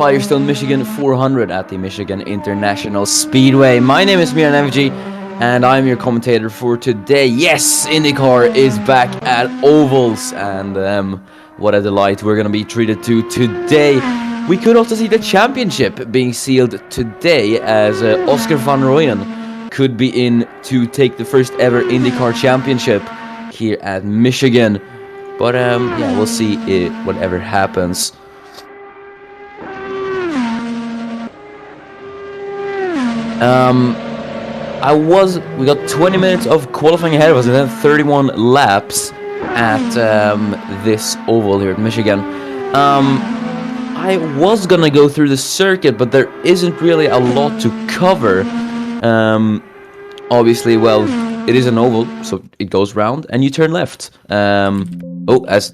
Firestone, Michigan 400 at the Michigan International Speedway. My name is Miran Evji, and I'm your commentator for today. Yes, IndyCar is back at Ovals, and what a delight we're going to be treated to today. We could also see the championship being sealed today, as Oscar van Rooyen could be in to take the first ever IndyCar championship here at Michigan. But yeah, we'll see whatever happens. We got 20 minutes of qualifying ahead of us and then 31 laps at this oval here at Michigan. I was gonna go through the circuit, but there isn't really a lot to cover. Obviously, well, it is an oval, so it goes round and you turn left. Oh, as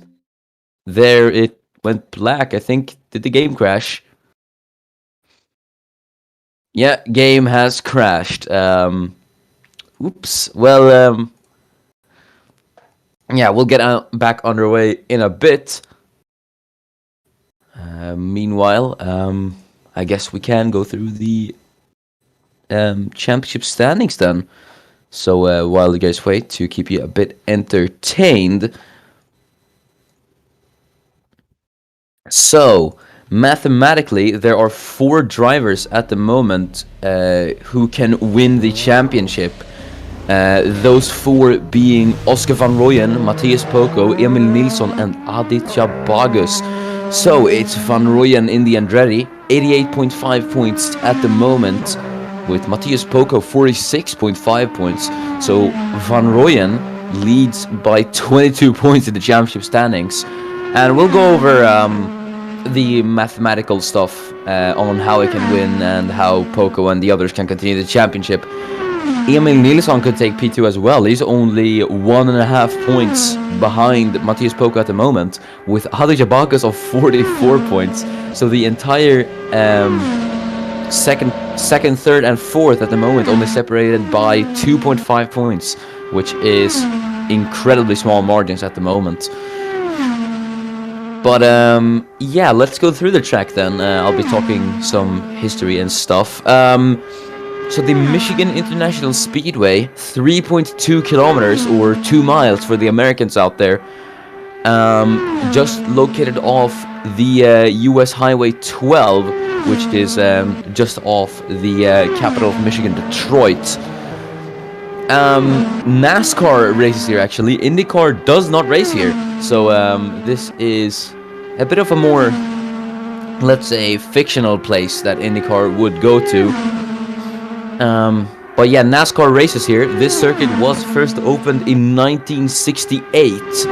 there it went black. I think, did the game crash? Yeah, game has crashed. Oops. Well, yeah, we'll get back underway in a bit. Meanwhile, I guess we can go through the championship standings then. So while you guys wait, to keep you a bit entertained. So, mathematically, there are 4 drivers at the moment who can win the championship. Those 4 being Oscar van Rooyen, Matthias Poco, Emil Nilsson, and Aditya Bagus. So it's Van Rooyen in the Andretti, 88.5 points at the moment, with Matthias Poco 46.5 points. So Van Rooyen leads by 22 points in the championship standings. And we'll go over the mathematical stuff on how he can win and how Poco and the others can continue the championship. Emil Nilsson could take P2 as well. He's only 1.5 points behind Matthias Poco at the moment, with Aditya Bagus of 44 points. So the entire second, third, and fourth at the moment only separated by 2.5 points, which is incredibly small margins at the moment. But yeah, let's go through the track then. I'll be talking some history and stuff. So the Michigan International Speedway, 3.2 kilometers or 2 miles for the Americans out there, just located off the US Highway 12, which is just off the capital of Michigan, Detroit. NASCAR races here actually. IndyCar does not race here, so this is a bit of a more, let's say, fictional place that IndyCar would go to. But yeah, NASCAR races here. This circuit was first opened in 1968,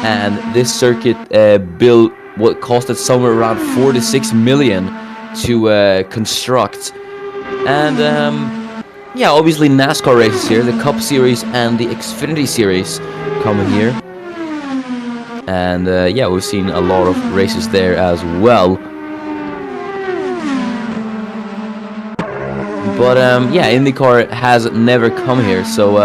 and this circuit built what costed somewhere around 46 million to construct. And yeah, obviously NASCAR races here. The Cup Series and the Xfinity Series coming here. And yeah, we've seen a lot of races there as well. But yeah, IndyCar has never come here, so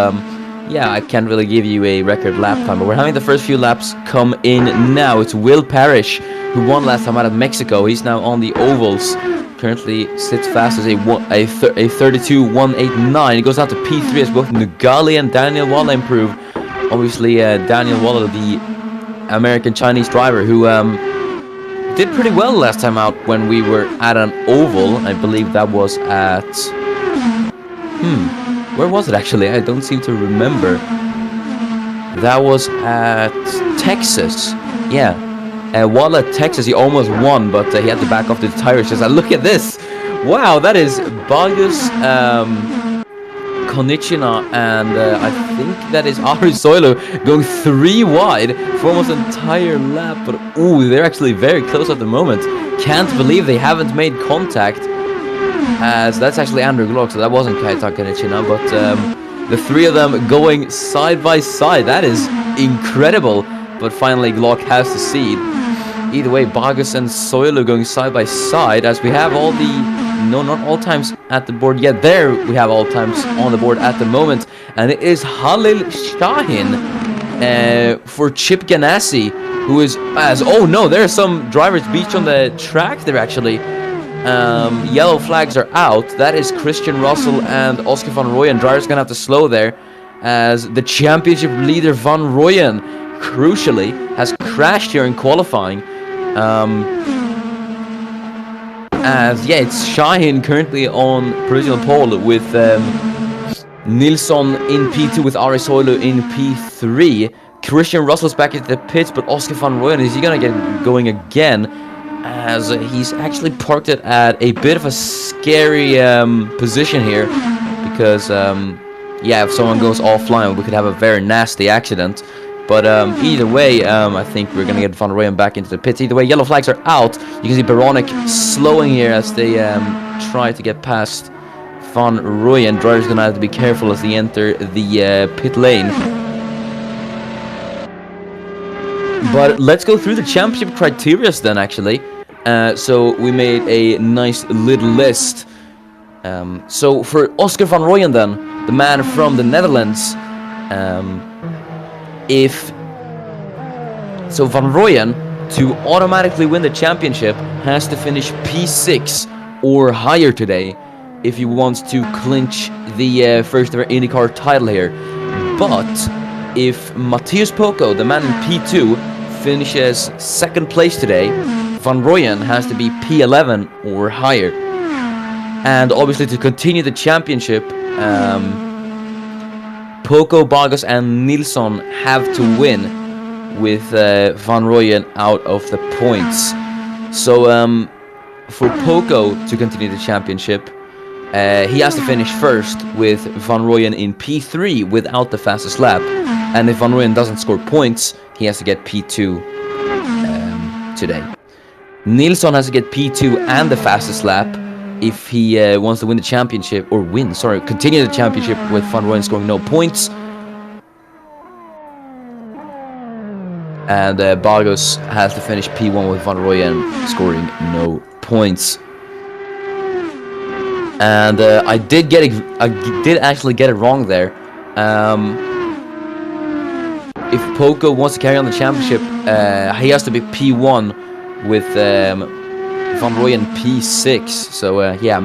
yeah, I can't really give you a record lap time. But we're having the first few laps come in now. It's Will Parrish, who won last time out of Mexico. He's now on the ovals. Currently sits fast as a 32.189. He goes out to P3 as both Nugali and Daniel Walla improve. Obviously, Daniel Walla, the American-Chinese driver, who did pretty well last time out when we were at an oval. I believe that was at... where was it actually? I don't seem to remember. That was at Texas. Yeah. Walla, Texas, he almost won, but he had to back off the tires. Just look at this! Wow, that is Bagus, Konichina, and I think that is Ari Soilu going 3 wide for almost an entire lap. But ooh, they're actually very close at the moment. Can't believe they haven't made contact, as that's actually Andrew Glock, so that wasn't Kaita Konichina. But the 3 of them going side by side, that is incredible. But finally Glock has the seed. Either way, Bagus and Soilu going side by side, as we have all the... No, not all times at the board yet. There we have all times on the board at the moment. And it is Halil Shahin for Chip Ganassi, who is as... Oh no, there are some drivers beached on the track there actually. Yellow flags are out. That is Christian Russell and Oscar van Rooyen. Drivers gonna have to slow there, as the championship leader Van Rooyen, crucially, has crashed here in qualifying. As yeah, it's Shahin currently on provisional pole with Nilsson in P2 with Ari Soilu in P3. Christian Russell's back at the pits, but Oscar van Rooyen, is he gonna get going again? As he's actually parked it at a bit of a scary position here, because yeah, if someone goes offline, we could have a very nasty accident. But either way, I think we're going to get Van Rooyen back into the pits. Either way, yellow flags are out. You can see Baronic slowing here as they try to get past Van Rooyen. Drivers going to have to be careful as they enter the pit lane. But let's go through the championship criteria then, actually. So we made a nice little list. So for Oscar van Rooyen then, the man from the Netherlands. If so, Van Rooyen, to automatically win the championship, has to finish P6 or higher today if he wants to clinch the first ever IndyCar title here. But if Matheus Poco, the man in P2, finishes second place today, Van Rooyen has to be P11 or higher. And obviously to continue the championship, Poco, Vargas and Nilsson have to win with Van Rooyen out of the points. So for Poco to continue the championship, he has to finish first with Van Rooyen in P3 without the fastest lap. And if Van Rooyen doesn't score points, he has to get P2 today. Nilsson has to get P2 and the fastest lap if he wants to win the championship, or continue the championship with Van Rooyen scoring no points. And Vargas has to finish P1 with Van Rooyen scoring no points. And I did actually get it wrong there. If Poco wants to carry on the championship, he has to be P1 with Van Rooyen P6. So yeah,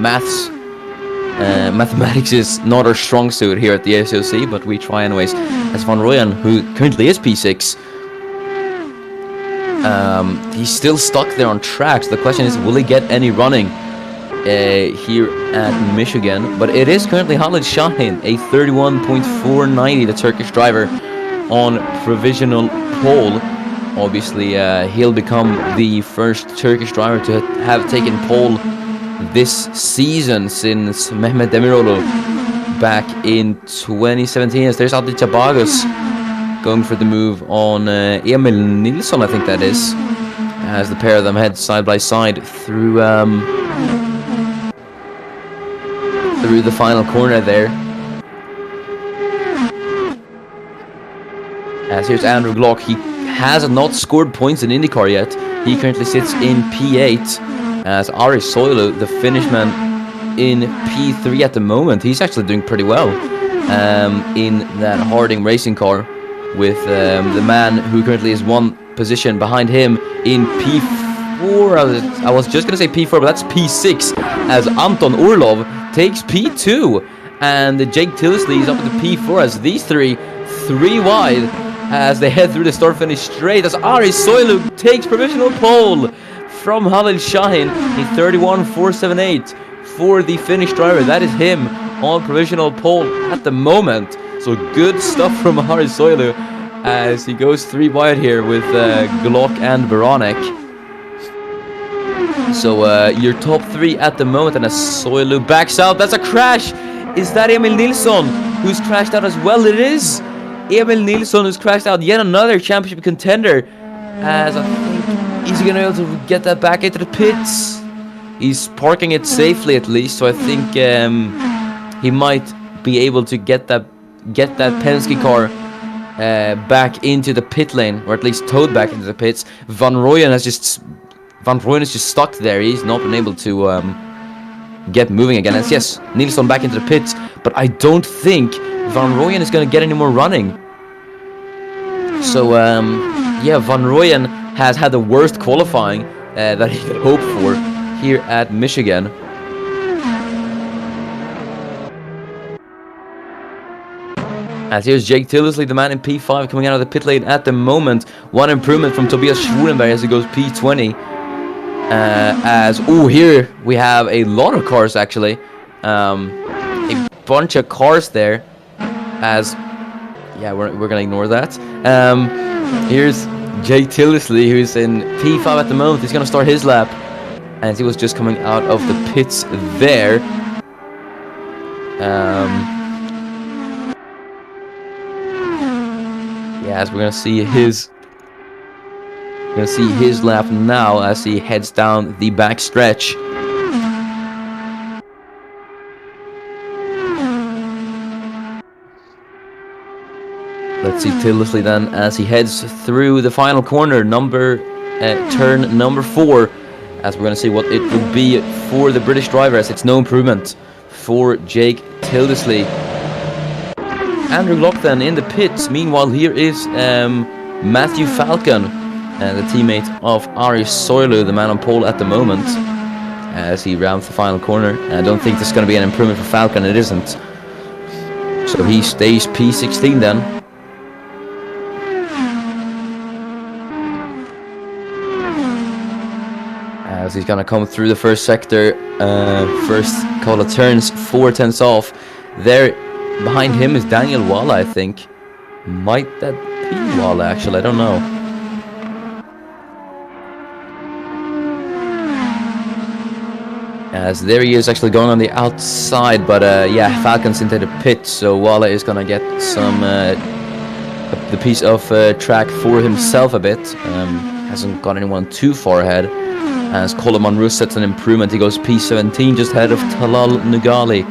mathematics is not our strong suit here at the SOC, but we try anyways. As Van Rooyen, who currently is P6, he's still stuck there on track. So the question is, will he get any running here at Michigan? But it is currently Khalid Shahin, a 31.490, the Turkish driver, on provisional pole. Obviously, he'll become the first Turkish driver to have taken pole this season since Mehmet Demiroğlu back in 2017. As there's Aditya Vargas going for the move on Emil Nilsson, I think that is, as the pair of them head side by side through the final corner there. As here's Andrew Glock. He has not scored points in IndyCar yet. He currently sits in P8. As Ari Soilu, the Finnish man, in P3 at the moment. He's actually doing pretty well in that Harding racing car, with the man who currently is one position behind him in P4. I was just going to say P4, but that's P6, as Anton Orlov takes P2. And Jake Tillisley is up to P4, as these three wide as they head through the start-finish straight, as Ari Soilu takes provisional pole from Khalid Shahin in 31.478 for the Finnish driver. That is him on provisional pole at the moment. So good stuff from Ari Soilu as he goes 3 wide here with Glock and Baranek. So your top 3 at the moment, and as Soilu backs out, that's a crash. Is that Emil Nilsson who's crashed out as well? It is Emil Nilsson who's crashed out, yet another championship contender, as I think he's going to be able to get that back into the pits. He's parking it safely at least, so I think he might be able to get that Penske car back into the pit lane, or at least towed back into the pits. Van Rooyen is just stuck there. He's not been able to get moving again. And yes, Nilsson back into the pits, but I don't think Van Rooyen is going to get any more running. So yeah, Van Rooyen has had the worst qualifying that he could hope for here at Michigan. As here's Jake Tillisley, the man in P5, coming out of the pit lane at the moment. One improvement from Tobias Schwulenberg as he goes P20. Here we have a lot of cars actually. A bunch of cars there. We're gonna ignore that. Here's Jake Tillisley, who's in P5 at the moment. He's gonna start his lap, and he was just coming out of the pits there. As we're gonna see his lap now as he heads down the back stretch. Let's see Tillisley then as he heads through the final corner, turn number 4, as we're gonna see what it will be for the British driver, as it's no improvement for Jake Tillisley. Andrew Glock then in the pits. Meanwhile, here is Matthew Falcon, the teammate of Ari Soilu, the man on pole at the moment, as he rounds the final corner. I don't think there's going to be an improvement for Falcon. It isn't. So he stays P16 then. As he's going to come through the first sector, first couple of turns, 4 tenths off. There behind him is Daniel Walla, I think. Might that be Walla, actually? I don't know. As there he is, actually going on the outside, but yeah, Falcon's into the pit, so Walla is going to get some the piece of track for himself a bit. Hasn't got anyone too far ahead. As Colin Monroe sets an improvement, he goes P17 just ahead of Talal Nugali.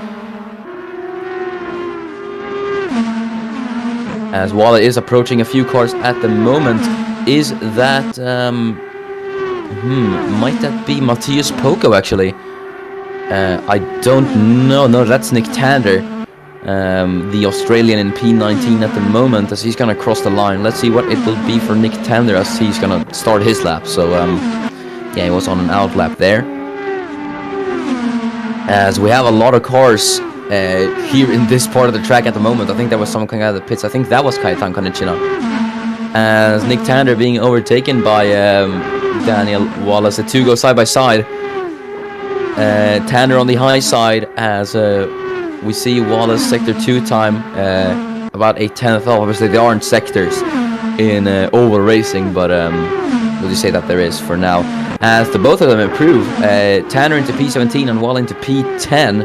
As Walla is approaching a few cars at the moment. Is that might that be Matthias Poco, actually? I don't know. No, that's Nick Tander, the Australian in P19 at the moment, as he's gonna cross the line. Let's see what it will be for Nick Tander as he's gonna start his lap. So yeah, he was on an out lap there. As we have a lot of cars here in this part of the track at the moment. I think there was someone coming out of the pits. I think that was Kajetan Konechina. As Nick Tander being overtaken by Daniel Wallace. The two go side by side. Tander on the high side as we see Wallace sector 2 time about a 10th off. Obviously there aren't sectors in oval racing, but we'll just say that there is for now. As the both of them improve, Tander into P17 and Walla into P10.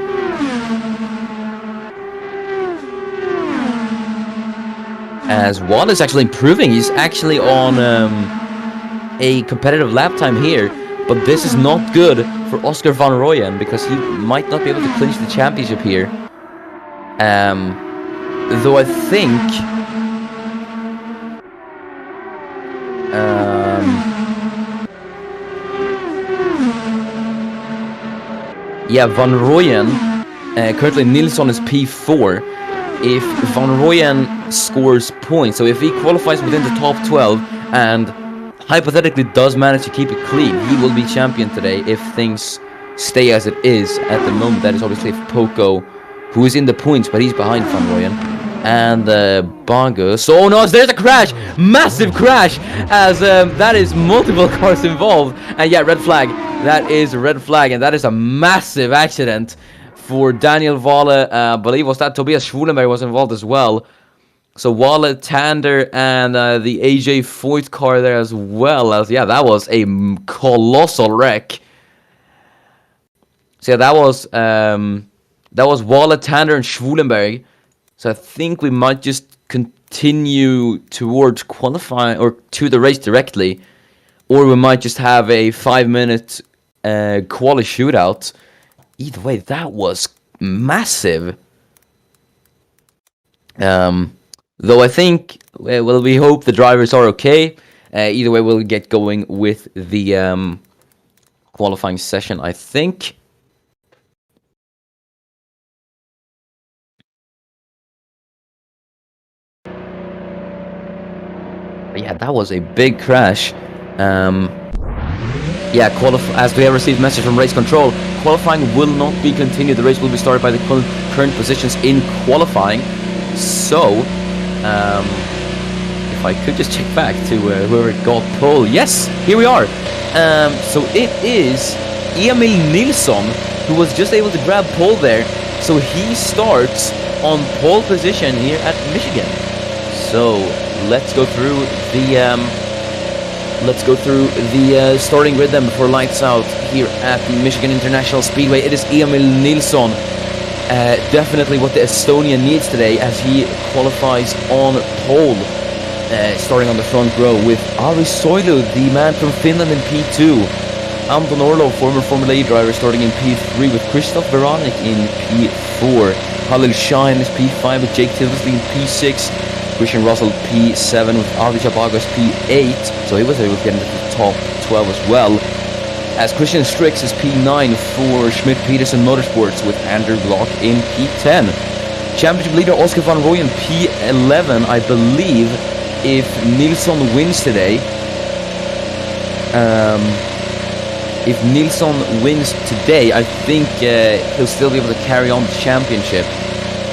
As Walla is actually improving. He's actually on a competitive lap time here, but this is not good for Oscar van Rooyen because he might not be able to clinch the championship here. Though I think yeah, Van Rooyen, currently Nilsson is P4. If Van Rooyen scores points, so if he qualifies within the top 12 and hypothetically does manage to keep it clean, he will be champion today if things stay as it is at the moment. That is obviously if Poco, who is in the points, but he's behind Van Rooyen, and Bago. So oh no, there's a crash, massive crash, as that is multiple cars involved, and yeah, red flag. That is a red flag, and that is a massive accident for Daniel Walla. I believe was that Tobias Schwulenberg was involved as well. So Walla, Tander, and the AJ Foyt car there as well. As yeah, that was a colossal wreck. So yeah, that was Walla, Tander, and Schwulenberg. So I think we might just continue towards qualifying or to the race directly, or we might just have a 5-minute quali shootout. Either way, that was massive. Though I think, well, we hope the drivers are okay. Either way, we'll get going with the qualifying session, I think. But yeah, that was a big crash. Yeah, as we have received a message from race control, qualifying will not be continued. The race will be started by the current positions in qualifying. So, if I could just check back to whoever got pole. Yes, here we are. So it is Emil Nilsson who was just able to grab pole there. So he starts on pole position here at Michigan. So let's go through the starting grid then before lights out here at the Michigan International Speedway. It is Emil Nilsson. Definitely what the Estonian needs today as he qualifies on pole. Starting on the front row with Ari Soilu, the man from Finland in P2. Anton Orlov, former Formula E driver, starting in P3 with Christoph Beranek in P4. Halil Shine is P5 with Jake Tilsley in P6. Christian Russell P7 with Arvid Chabagos P8. So he was able to get into the top 12 as well. As Christian Strix is P9 for Schmidt Peterson Motorsports with Andrew Glock in P10. Championship leader Oscar van Rooyen, P11, I believe, if Nilsson wins today. If Nilsson wins today, I think he'll still be able to carry on the championship.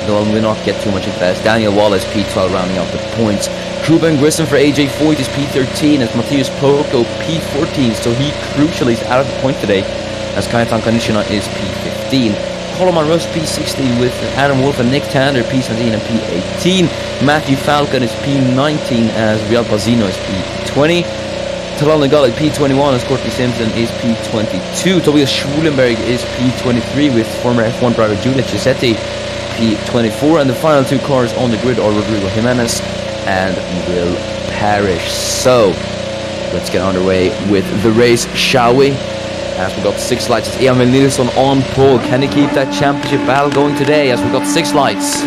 Though we'll not get too much into that. Daniel Wallace, P12, rounding out the points. Ruben Grissom for AJ Foyt is P13, as Matthias Poco P14, so he crucially is out of the point today, as Kajetan Kanishina is P15. Colin Rush P16 with Adam Wolf and Nick Tander P17 and P18. Matthew Falcon is P19 as Real Pazino is P20. Talal Nagali P21 as Courtney Simpson is P22. Tobias Schulenberg is P23 with former F1 driver Julia Cisetti P24. And the final two cars on the grid are Rodrigo Jimenez and Will Parrish. So let's get underway with the race, shall we? As we got 6 lights, it's Emil Nilsson on pole. Can he keep that championship battle going today? As we got 6 lights.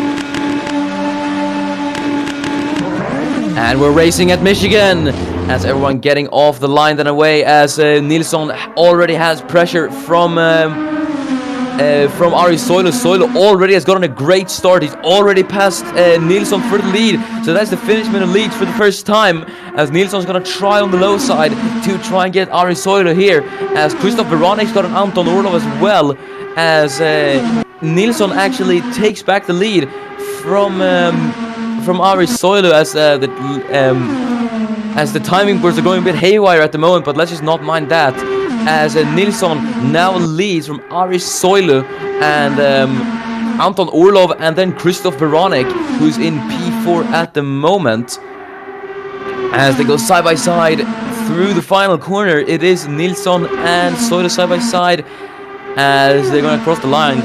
And we're racing at Michigan. As everyone getting off the line then away, as Nilsson already has pressure from Ari Soilo. Soilo already has gotten a great start. He's already passed Nilsson for the lead. So that's the finish minute lead for the first time, as Nilsson's going to try on the low side to try and get Ari Soilo here. As Christoph Veronic's got an Anton Orlov as well, as Nilsson actually takes back the lead from Ari Soilo, as the timing boards are going a bit haywire at the moment, but let's just not mind that. As Nilsson now leads from Ari Soilo and Anton Orlov, and then Christoph Veronic, who's in P4 at the moment. As they go side by side through the final corner, it is Nilsson and Soilo side by side as they're going to cross the line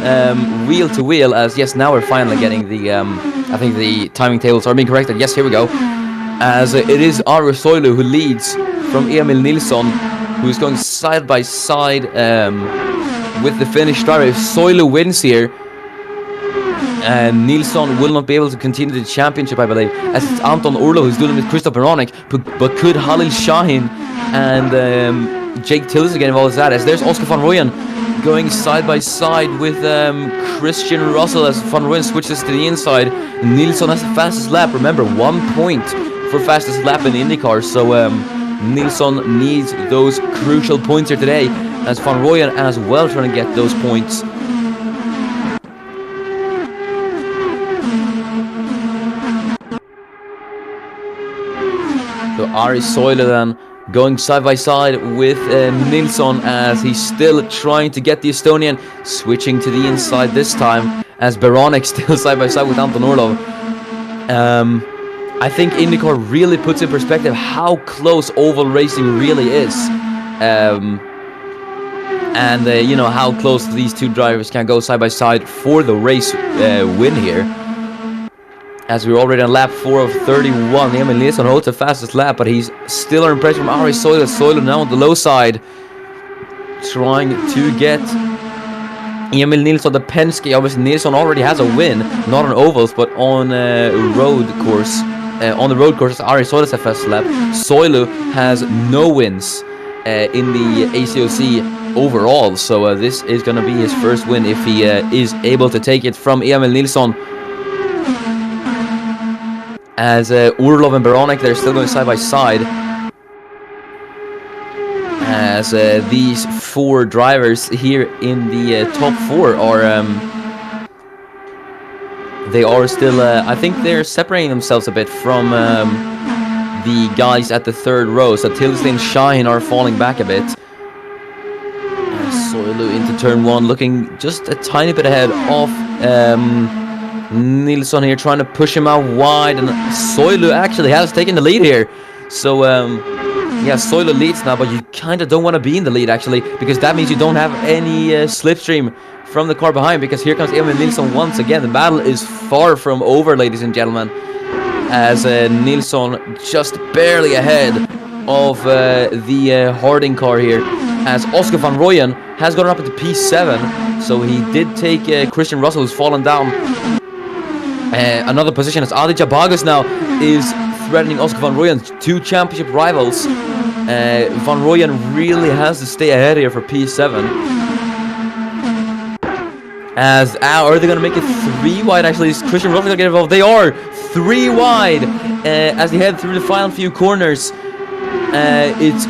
wheel to wheel. As yes, now we're finally getting the I think the timing tables are being corrected. Yes, here we go. As it is Ari Soilo who leads from Emil Nilsson, who's going side by side with the Finnish driver. If Soilo wins here, and Nilsson will not be able to continue the championship, I believe, as it's Anton Orlov who's doing it with Christoph Veronic, but could Halil Shahin and Jake Tillis get involved with that? As there's Oscar van Rooyen going side by side with Christian Russell, as Van Rooyen switches to the inside. Nilsson has the fastest lap. Remember, 1 point for fastest lap in IndyCar, so Nilsson needs those crucial points here today, as Van Rooyen as well trying to get those points. So Ari Soilo then going side by side with Nilsson, as he's still trying to get the Estonian, switching to the inside this time, as Baronek still side by side with Anton Orlov. I think IndyCar really puts in perspective how close oval racing really is, and you know how close these two drivers can go side by side for the race win here. As we're already on lap 4 of 31, Emil Nilsson holds the fastest lap, but he's still under pressure from Ari Soilo. Soilo now on the low side, trying to get Emil Nilsson the Penske. Obviously, Nilsson already has a win, not on ovals, but on road course. On the road course, Ari Soilo has the fastest lap. Soilo has no wins in the ACOC overall, so this is going to be his first win if he is able to take it from Emil Nilsson. As Orlov and Baronek, they're still going side by side. As these 4 drivers here in the top 4 are, they are still, I think they're separating themselves a bit from the guys at the 3rd row. So Tilsley and Shahin are falling back a bit. Soilo into turn 1, looking just a tiny bit ahead of Nilsson here, trying to push him out wide, and Soilo actually has taken the lead here. So yeah, Soilo leads now, but you kind of don't want to be in the lead actually, because that means you don't have any slipstream from the car behind, because here comes Emil Nilsson once again. The battle is far from over, ladies and gentlemen, as Nilsson just barely ahead of the Harding car here, as Oscar van Rooyen has gotten up into P7, so he did take Christian Russell, who's fallen down another position, as Adi Jabagas now is threatening Oscar van Rooyen, 2 championship rivals. Van Rooyen really has to stay ahead here for P7. As are they gonna make it 3 wide? Actually, is Christian Russell gonna get involved? They are 3 wide as they head through the final few corners. It's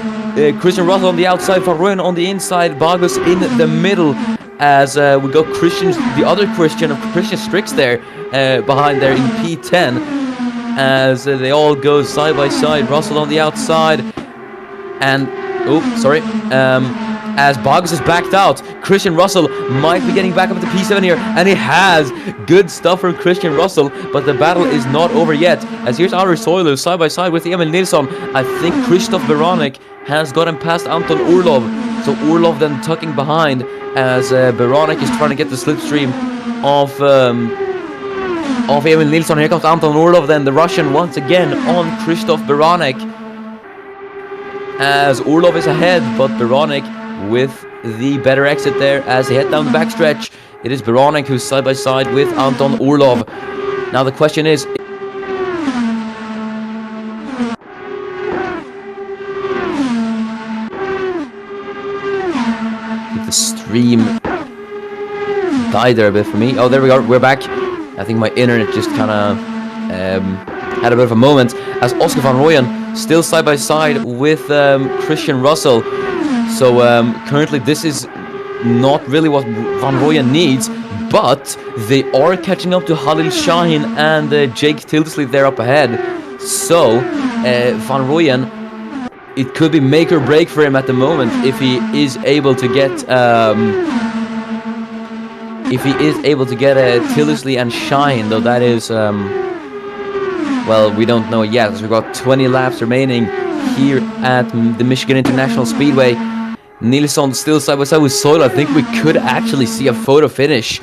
Christian Russell on the outside, Van Rooyen on the inside, Bogus in the middle. As we got the other Christian Strix there behind there in P10. As they all go side by side. Russell on the outside, and as Bogus is backed out, Christian Russell might be getting back up to P7 here, and he has good stuff from Christian Russell, but the battle is not over yet, as here's Ari Soilu side by side with Emil Nilsson. I think Krzysztof Beranek has gotten past Anton Orlov, so Orlov then tucking behind, as Beranek is trying to get the slipstream of Emil Nilsson. Here comes Anton Orlov, then the Russian once again on Krzysztof Beranek, as Orlov is ahead, but Beranek with the better exit there as they head down the backstretch. It is Beranek who's side by side with Anton Orlov. Now the question is, the stream died there a bit for me. Oh, there we are, we're back. I think my internet just kind of had a bit of a moment, as Oscar Van Rooyen still side by side with Christian Russell. So currently this is not really what Van Rooyen needs, but they are catching up to Halil Shahin and Jake Tildesley there up ahead. So Van Rooyen, it could be make or break for him at the moment if he is able to get Tildesley and Shahin, though that is well, we don't know yet, as we've got 20 laps remaining here at the Michigan International Speedway. Nilsson still side by side with Soilu. I think we could actually see a photo finish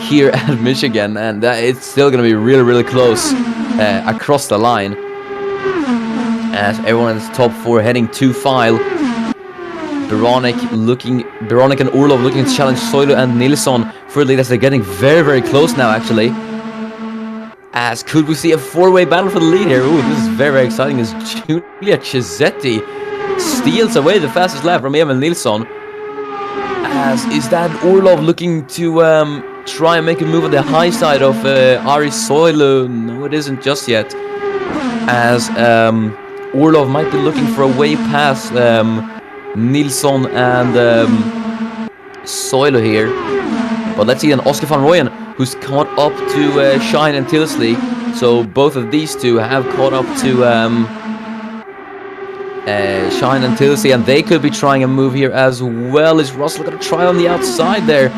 here at Michigan, and it's still going to be really, really close across the line. As everyone in the top 4 heading to file. Beranek and Orlov looking to challenge Soilu and Nilsson for the lead, as they're getting very, very close now, actually. As could we see a 4-way battle for the lead here? Ooh, this is very, very exciting, as Giulia Cesetti steals away the fastest lap from Emil Nilsson. As is that Orlov looking to try and make a move on the high side of Ari Soilu? No, it isn't just yet. As Orlov might be looking for a way past Nilsson and Soilu here. But let's see then, Oscar Van Rooyen, who's caught up to Shine and Tildesley. So both of these two have caught up to Shine and Tildesley, and they could be trying a move here as well. Is Russell going to try on the outside there?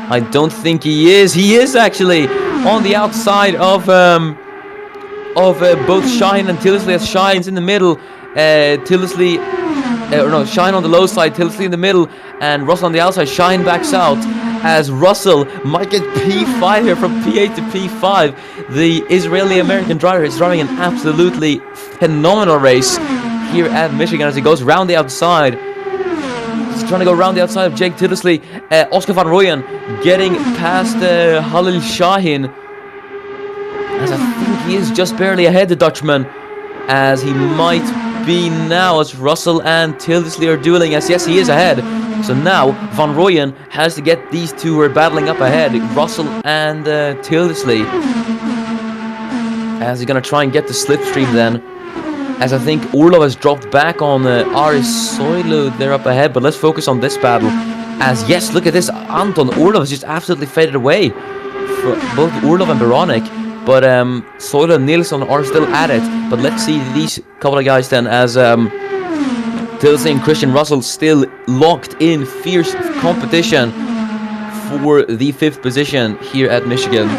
I don't think he is. He is actually on the outside of both Shine and Tildesley, as Shine's in the middle. Shine on the low side, Tildesley in the middle, and Russell on the outside. Shine backs out, as Russell might get P5 here from P8 to P5. The Israeli-American driver is driving an absolutely phenomenal race here at Michigan as he goes round the outside. He's trying to go around the outside of Jake Tildesley. Oscar Van Rooyen getting past Halil Shahin, as I think he is just barely ahead, the Dutchman, as he might be now, as Russell and Tildesley are dueling, as yes, he is ahead. So now Van Rooyen has to get these two who are battling up ahead, Russell and Tildesley, as he's going to try and get the slipstream then, as I think Orlov has dropped back on Ari Soilu there up ahead. But let's focus on this battle, as yes, look at this, Anton Orlov has just absolutely faded away for both Orlov and Beranek. But Soilu and Nilsson are still at it. But let's see these couple of guys then, as Tildesley and Christian Russell still locked in fierce competition for the 5th position here at Michigan.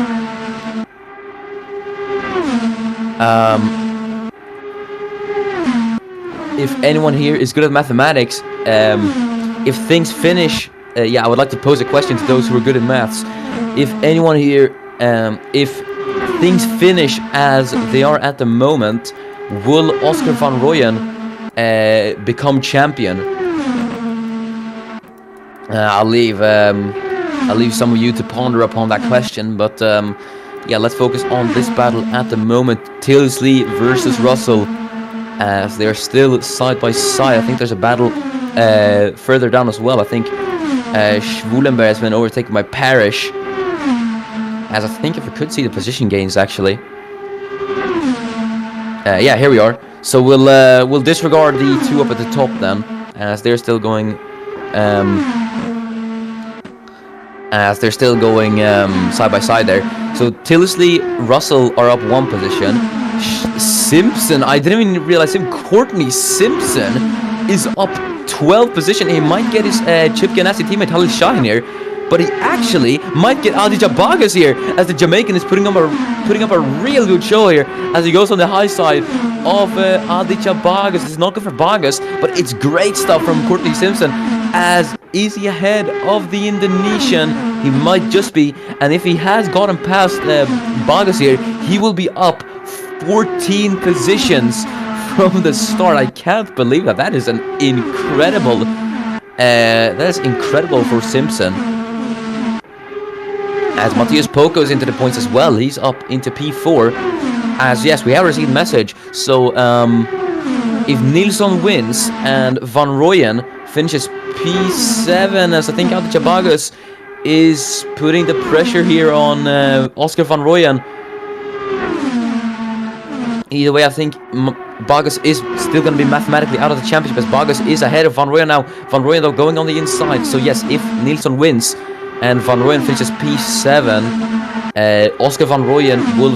If anyone here is good at mathematics, if things finish, I would like to pose a question to those who are good at maths. If anyone here, if things finish as they are at the moment, will Oscar Van Rooyen become champion? I'll leave some of you to ponder upon that question, but let's focus on this battle at the moment. Tildesley versus Russell, as they are still side by side. I think there's a battle further down as well. I think Schwulenberg has been overtaken by Parrish. As I think if we could see the position gains actually. Yeah, here we are. So we'll disregard the two up at the top then, as they're still going side by side there. So Tilsley, Russell are up one position. Simpson, I didn't even realize him. Courtney Simpson is up 12 position. He might get his Chip Ganassi teammate Khalil Shaheen here, but he actually might get Adi Jabagas here, as the Jamaican is putting up a real good show here as he goes on the high side of Adi Jabagas. It's not good for Bagas, but it's great stuff from Courtney Simpson, as is he ahead of the Indonesian? He might just be, and if he has gotten past Bagas here, he will be up 14 positions from the start. I can't believe that. That is an incredible. That is incredible for Simpson. As Matthias Poco is into the points as well, he's up into P4. As yes, we have received a message. So if Nilsson wins and Van Rooyen finishes P7, as I think Adi Jabagas is putting the pressure here on Oscar Van Rooyen. Either way, I think Bagas is still going to be mathematically out of the championship, as Bagas is ahead of Van Rooyen now. Van Rooyen though going on the inside. So yes, if Nilsson wins and Van Rooyen finishes P7, Oscar Van Rooyen will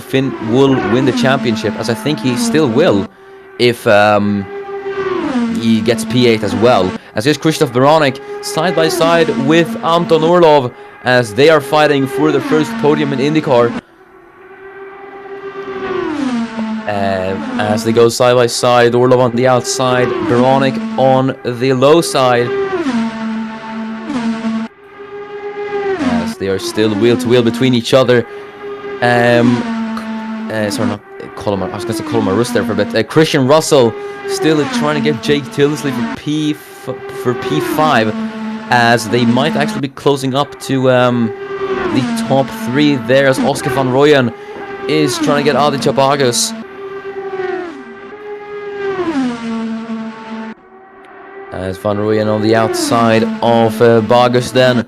win the championship, as I think he still will if he gets P8 as well. As here's Krzysztof Baronek side by side with Anton Orlov, as they are fighting for the first podium in IndyCar. As they go side by side, Orlov on the outside, Baronek on the low side. As they are still wheel to wheel between each other. Sorry, not Colin. I was going to say Colin Rust there for a bit. Christian Russell still trying to get Jake Tilsley for P5, as they might actually be closing up to the top 3 there, as Oscar Van Rooyen is trying to get Adi Jabagas. As Van Rooyen on the outside of Bagas then,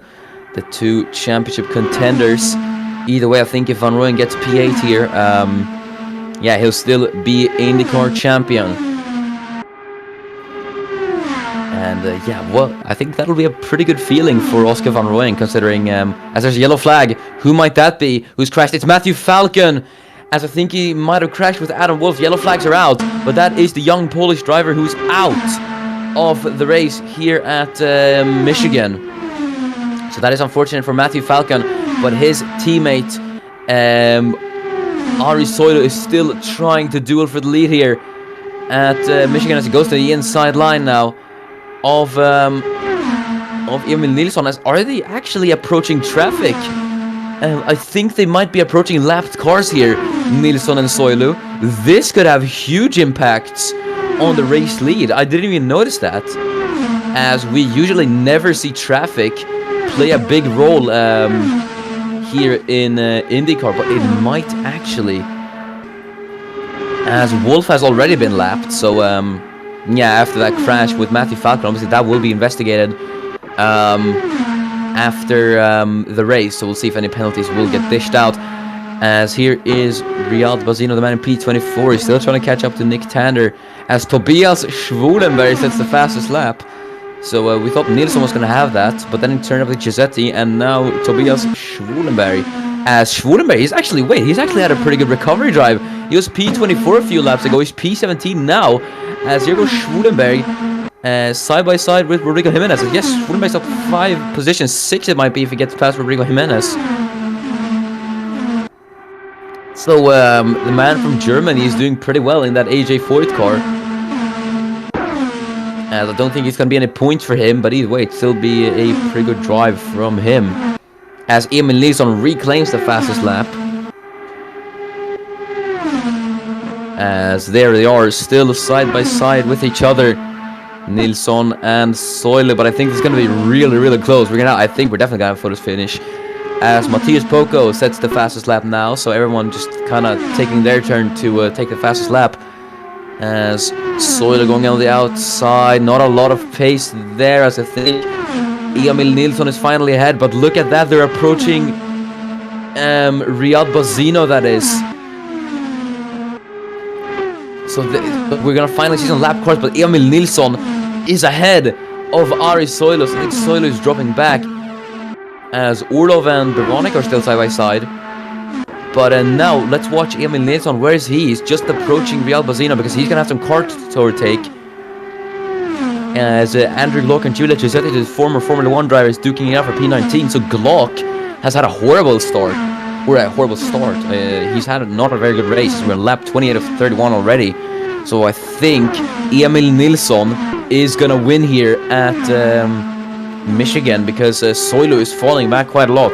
the two championship contenders. Either way, I think if Van Rooyen gets P8 here, yeah, he'll still be IndyCar champion. And yeah, well, I think that'll be a pretty good feeling for Oscar Van Rooyen, considering as there's a yellow flag. Who might that be? Who's crashed? It's Matthew Falcon, as I think he might have crashed with Adam Wolf. Yellow flags are out, but that is the young Polish driver who's out of the race here at Michigan. So that is unfortunate for Matthew Falcon, but his teammate Ari Soilu is still trying to duel for the lead here at Michigan, as he goes to the inside line now of Emil Nilsson. As are they actually approaching traffic? I think they might be approaching lapped cars here, Nilsson and Soilu. This could have huge impacts on the race lead. I didn't even notice that, as we usually never see traffic play a big role here in IndyCar, but it might actually, as Wolf has already been lapped. So yeah, after that crash with Matthew Falcon, obviously that will be investigated after the race, so we'll see if any penalties will get dished out. As here is Riyad Bazino, the man in P24. He's still trying to catch up to Nick Tander, as Tobias Schwulenberg sets the fastest lap. So we thought Nilsson was going to have that, but then it turned up with Giuseppe, and now Tobias Schwulenberg. As Schwulenberg, he's actually had a pretty good recovery drive. He was P24 a few laps ago. He's P17 now. As here goes Schwulenberg, side by side with Rodrigo Jimenez. Yes, Schwulenberg's up 5 positions, 6 it might be if he gets past Rodrigo Jimenez. So the man from Germany is doing pretty well in that AJ Foyt car. As I don't think it's going to be any points for him, but either way, it'll still be a pretty good drive from him. As Emil Nilsson reclaims the fastest lap. As there they are, still side by side with each other, Nilsson and Soile. But I think it's going to be really, really close. I think we're definitely going to have a photos finish. As Matthias Poco sets the fastest lap now, so everyone just kind of taking their turn to take the fastest lap. As Soile going on the outside, not a lot of pace there, as I think Emil Nilsson is finally ahead, but look at that, they're approaching Riyad Bazzino, that is. So we're gonna finally see some lap cars, but Emil Nilsson is ahead of Ari Soilu. I think Soilu is dropping back as Orlov and Veronica are still side by side. But now let's watch Emil Nilsson. Where is he? He's just approaching Riyad Bazzino because he's gonna have some cars to overtake. As Andrew Glock and Julia Giuseppe, his former Formula 1 driver, is duking it out for P19. So Glock has had a horrible start. He's had not a very good race. We're lap 28 of 31 already. So I think Emil Nilsson is gonna win here at Michigan because Soilu is falling back quite a lot.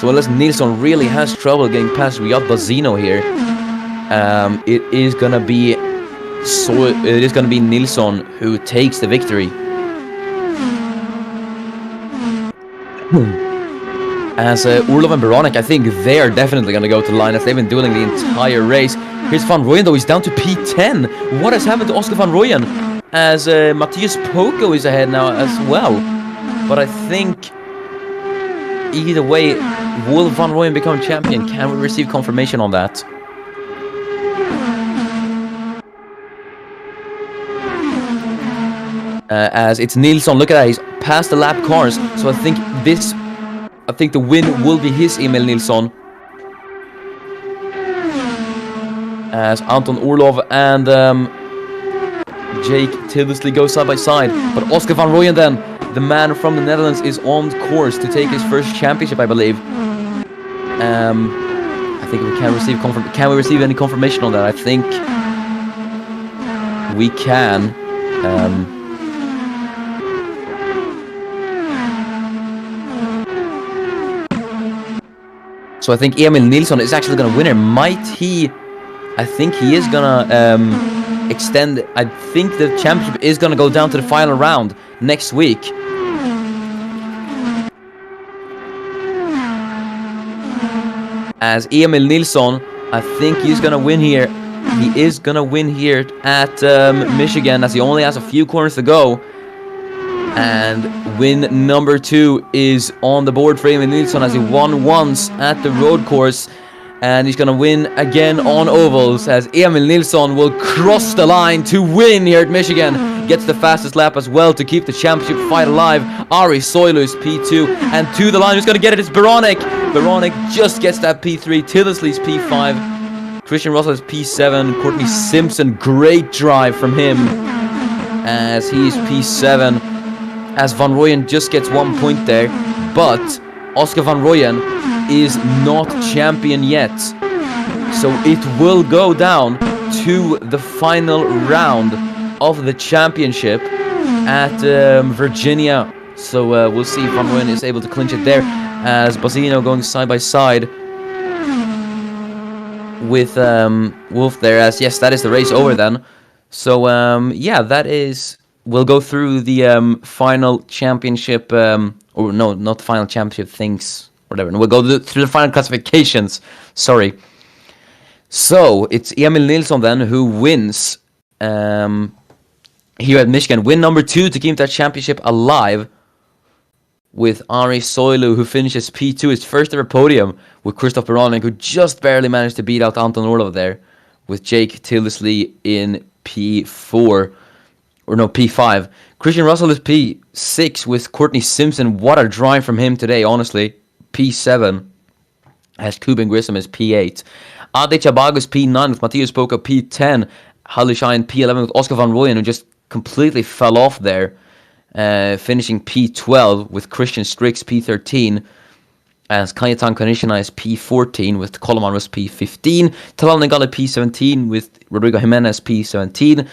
So unless Nilsson really has trouble getting past Riyad Bazzino here, it is gonna be Nilsson who takes the victory. As Orlov and Baronek, I think they are definitely going to go to the line as they've been dueling the entire race. Here's Van Rooyen though, he's down to P10. What has happened to Oscar Van Rooyen? As Matthias Poco is ahead now as well. But I think either way, will Van Rooyen become champion? Can we receive confirmation on that? As it's Nilsson, look at that, he's past the lap cars. So I think the win will be his, Emil Nilsson. As Anton Orlov and Jake Tildesley go side by side. But Oscar Van Rooyen then, the man from the Netherlands, is on course to take his first championship, I believe. I think we can receive Can we receive any confirmation on that? I think we can. So I think Emil Nilsson is actually going to win here. Might he? I think he is going to extend. I think the championship is going to go down to the final round next week. As Emil Nilsson, I think he's going to win here. He is going to win here at Michigan, as he only has a few corners to go. And win number 2 is on the board for Emil Nilsson, as he won once at the road course. And he's going to win again on ovals, as Emil Nilsson will cross the line to win here at Michigan. Gets the fastest lap as well to keep the championship fight alive. Ari Soilu is P2, and to the line who's going to get it is Baronek. Baronek just gets that P3. Tildesley's P5. Christian Russell is P7. Courtney Simpson, great drive from him, as he's P7. As Van Rooyen just gets 1 point there, but Oscar Van Rooyen is not champion yet. So it will go down to the final round of the championship at Virginia. So we'll see if Van Rooyen is able to clinch it there, as Bazzino going side by side with Wolf there. As yes, that is the race over then. So yeah, that is... We'll go through the final championship, or no, not the final championship things, whatever. We'll go through the final classifications. Sorry. So it's Emil Nilsson then who wins here at Michigan. Win number 2 to keep that championship alive, with Ari Soilu, who finishes P2, his first ever podium, with Christoph Baronek, who just barely managed to beat out Anton Orlov there, with Jake Tildesley in P4. Or no, P5. Christian Russell is P6 with Courtney Simpson. What a drive from him today, honestly. P7. As Kuben Grissom is P8. Ade Chabago is P9 with Matthias Poco P10. Halli Shine P11 with Oscar Van Rooyen, who just completely fell off there. Finishing P12 with Christian Strix P13. As Kajetan Kanishina is P14 with Koloman was P15. Talal Nagala P17 with Rodrigo Jimenez P17.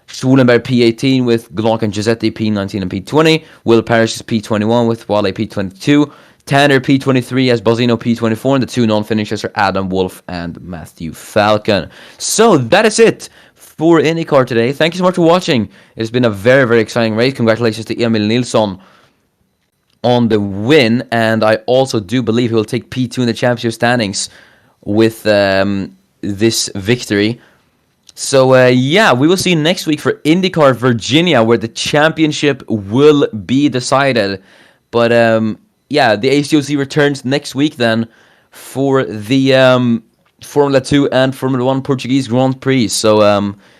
Schulenberg P18 with Glock and Giuseppe P19 and P20. Will Parrish is P21 with Wale P22. Tanner P23 as Bazzino P24. And the 2 non-finishers are Adam Wolf and Matthew Falcon. So that is it for IndyCar today. Thank you so much for watching. It's been a very, very exciting race. Congratulations to Emil Nilsson on the win. And I also do believe he will take P2 in the championship standings with this victory. So, yeah, we will see you next week for IndyCar Virginia, where the championship will be decided But yeah, the ACOC returns next week then for the Formula 2 and Formula 1 Portuguese Grand Prix. So